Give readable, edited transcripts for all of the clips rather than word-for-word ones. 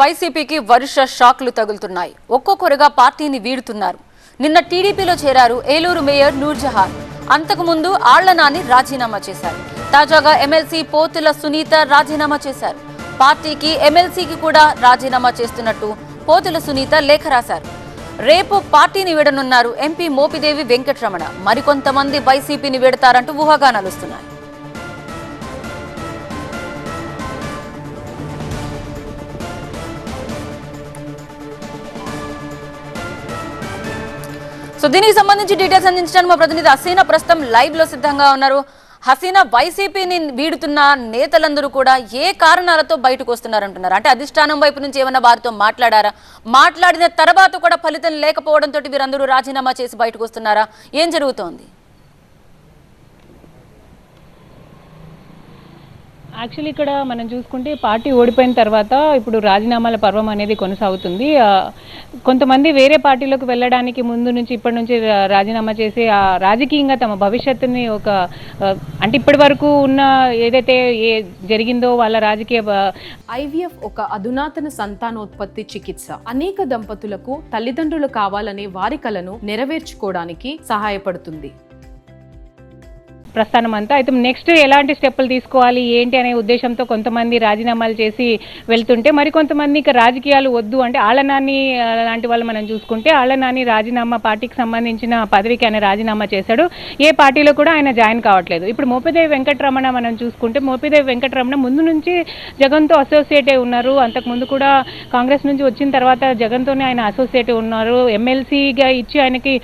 వైసీపీకి వరుస షాక్లు తగులుతున్నాయి. ఒక్కొక్కరుగా పార్టీని వీడుతున్నారు. నిన్న టీడీపీలో చేరారు ఏలూరు మేయర్ నూర్జహాన్. అంతకుముందు ఆళ్ల నాని రాజీనామా చేశారు. తాజాగా ఎమ్మెల్సీ పోతుల సునీత రాజీనామా చేశారు. పార్టీకి ఎమ్మెల్సీకి కూడా రాజీనామా చేస్తున్నట్టు పోతుల సునీత లేఖ రాశారు. రేపు పార్టీని వీడనున్నారు ఎంపీ మోపిదేవి వెంకటరమణ. మరికొంతమంది వైసీపీని వీడతారంటూ ఊహాగానాలు వస్తున్నాయి. సో దీనికి సంబంధించి డీటెయిల్స్ అందించడానికి మా ప్రతినిధి హసీనా ప్రస్తుతం లైవ్ లో సిద్ధంగా ఉన్నారు. హసీనా, వైసీపీని వీడుతున్న నేతలందరూ కూడా ఏ కారణాలతో బయటకు వస్తున్నారంటున్నారు? అంటే అధిష్టానం వైపు నుంచి ఏమన్నా వారితో మాట్లాడారా? మాట్లాడిన తర్వాత కూడా ఫలితం లేకపోవడంతో వీరందరూ రాజీనామా చేసి బయటకు వస్తున్నారా? ఏం జరుగుతోంది? యాక్చువల్లీ ఇక్కడ మనం చూసుకుంటే పార్టీ ఓడిపోయిన తర్వాత ఇప్పుడు రాజీనామాల పర్వం అనేది కొనసాగుతుంది. కొంతమంది వేరే పార్టీలోకి వెళ్ళడానికి ముందు నుంచి ఇప్పటి నుంచి రాజీనామా చేసి రాజకీయంగా తమ భవిష్యత్తుని అంటే ఇప్పటి వరకు ఉన్న ఏదైతే జరిగిందో వాళ్ళ రాజకీయ IVF ఒక అధునాతన సంతానోత్పత్తి చికిత్స. అనేక దంపతులకు తల్లిదండ్రులు కావాలనే వారి కలను నెరవేర్చుకోవడానికి సహాయపడుతుంది. ప్రస్థానం అంతా అయితే నెక్స్ట్ ఎలాంటి స్టెప్పులు తీసుకోవాలి ఏంటి అనే ఉద్దేశంతో కొంతమంది రాజీనామాలు చేసి వెళ్తుంటే మరికొంతమంది ఇక రాజకీయాలు వద్దు అంటే ఆళ్ల నాని లాంటి వాళ్ళు మనం చూసుకుంటే ఆళ్ల నాని రాజీనామా పార్టీకి సంబంధించిన పదవికి ఆయన రాజీనామా చేశాడు. ఏ పార్టీలో కూడా ఆయన జాయిన్ కావట్లేదు. ఇప్పుడు మోపిదేవి వెంకటరమణ మనం చూసుకుంటే మోపిదేవి వెంకటరమణ ముందు నుంచి జగన్తో అసోసియేట్ అయి ఉన్నారు. అంతకుముందు కూడా కాంగ్రెస్ నుంచి వచ్చిన తర్వాత జగన్తోనే ఆయన అసోసియేట్ ఉన్నారు. ఎమ్మెల్సీగా ఇచ్చి ఆయనకి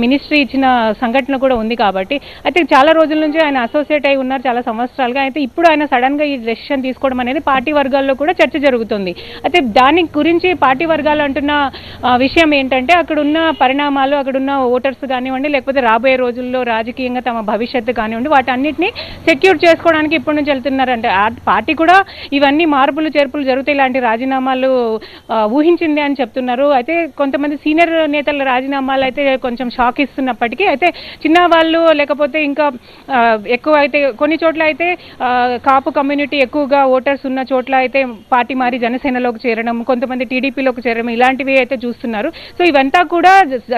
మినిస్ట్రీ ఇచ్చిన సంఘటన కూడా ఉంది. కాబట్టి అయితే చాలా రోజుల నుంచి ఆయన అసోసియేట్ అయి ఉన్నారు చాలా సంవత్సరాలుగా. అయితే ఇప్పుడు ఆయన సడన్ గా ఈ డెసిషన్ తీసుకోవడం అనేది పార్టీ వర్గాల్లో కూడా చర్చ జరుగుతుంది. అయితే దాని గురించి పార్టీ వర్గాలు అంటున్న విషయం ఏంటంటే అక్కడున్న పరిణామాలు, అక్కడున్న ఓటర్స్ కానివ్వండి, లేకపోతే రాబోయే రోజుల్లో రాజకీయంగా తమ భవిష్యత్తు కానివ్వండి, వాటన్నిటిని సెక్యూర్ చేసుకోవడానికి ఇప్పటి నుంచి వెళ్తున్నారంటే పార్టీ కూడా ఇవన్నీ మార్పులు చేర్పులు జరుగుతాయి, ఇలాంటి రాజీనామాలు ఊహించింది అని చెప్తున్నారు. అయితే కొంతమంది సీనియర్ నేతల రాజీనామాలు అయితే కొంచెం షాక్ ఇస్తున్నప్పటికీ అయితే చిన్న వాళ్ళు లేకపోతే ఇంకా ఎక్కువ అయితే కొన్ని చోట్ల అయితే కాపు కమ్యూనిటీ ఎక్కువగా ఓటర్స్ ఉన్న చోట్ల అయితే పార్టీ మారి జనసేనలోకి చేరడం, కొంతమంది టీడీపీలోకి చేరడం, ఇలాంటివి అయితే చూస్తున్నారు. సో ఇవంతా కూడా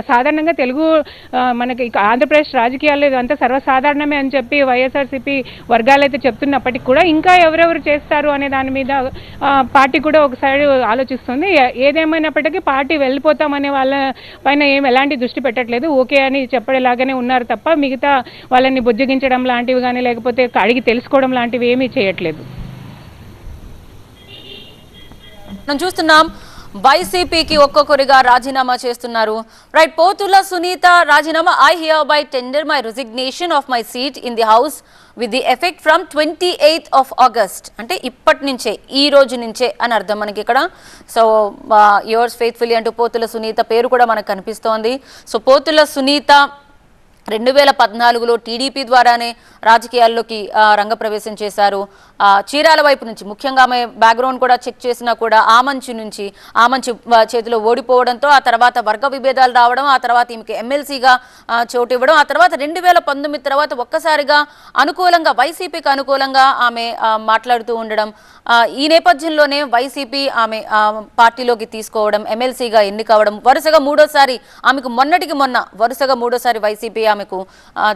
సాధారణంగా తెలుగు మనకి ఆంధ్రప్రదేశ్ రాజకీయాల్లో ఇదంతా సర్వసాధారణమే అని చెప్పి వైఎస్ఆర్సీపీ వర్గాలు అయితే చెప్తున్నప్పటికీ కూడా ఇంకా ఎవరెవరు చేస్తారు అనే దాని మీద పార్టీ కూడా ఒకసారి ఆలోచిస్తుంది. ఏదేమైనప్పటికీ పార్టీ వెళ్ళిపోతామనే వాళ్ళ పైన ఎలాంటి దృష్టి పెట్టట్లేదు. ఓకే అని చెప్పేలాగానే ఉన్నారు తప్ప మిగతా వాళ్ళని బుజ్జగించడం లాంటివి కానీ లేకపోతే అడిగి తెలుసుకోవడం లాంటివి ఏమీ చేయట్లేదు. మనం చూస్తున్నాం వైసీపీకి ఒక్కొక్కరిగా రాజీనామా చేస్తున్నారు. రైట్, పోతుల సునీత రాజీనామా. I here by tender my resignation of my seat in the house with the effect from 28th of August. అంటే ఇప్పటి నుంచే, ఈ రోజు నుంచే అని అర్థం మనకి ఇక్కడ. సో యువర్స్ ఫెయిత్ఫుల్లీ అంటూ పోతుల సునీత పేరు కూడా మనకు కనిపిస్తోంది. సో పోతుల సునీత 2014లో టీడీపీ ద్వారానే రాజకీయాల్లోకి రంగప్రవేశం చేశారు. చీరాల వైపు నుంచి, ముఖ్యంగా ఆమె బ్యాక్గ్రౌండ్ కూడా చెక్ చేసినా కూడా ఆమంచి చేతిలో ఓడిపోవడంతో ఆ తర్వాత వర్గ విభేదాలు రావడం, ఆ తర్వాత ఈమెకి ఎమ్మెల్సీగా చోటు ఇవ్వడం, ఆ తర్వాత 2019 తర్వాత ఒక్కసారిగా వైసీపీకి అనుకూలంగా ఆమె మాట్లాడుతూ ఉండడం, ఈ నేపథ్యంలోనే వైసీపీ ఆమె పార్టీలోకి తీసుకోవడం, ఎమ్మెల్సీగా ఎన్నికవడం, వరుసగా మూడోసారి ఆమెకు మొన్నటికి మొన్న వరుసగా మూడోసారి వైసీపీ ఆమెకు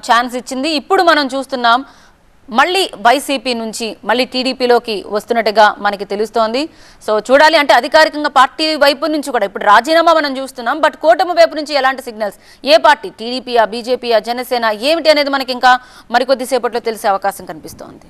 ఛాన్స్ ఇచ్చింది. ఇప్పుడు మనం చూస్తున్నాం మళ్ళీ వైసీపీ నుంచి మళ్ళీ టీడీపీలోకి వస్తున్నట్టుగా మనకి తెలుస్తోంది. సో చూడాలి, అంటే అధికారికంగా పార్టీ వైపు నుంచి కూడా ఇప్పుడు రాజీనామా మనం చూస్తున్నాం. బట్ కూటమి వైపు నుంచి ఎలాంటి సిగ్నల్స్, ఏ పార్టీ, టీడీపీయా, బీజేపీయా, జనసేన ఏమిటి అనేది మనకి ఇంకా మరికొద్దిసేపట్లో తెలిసే అవకాశం కనిపిస్తోంది.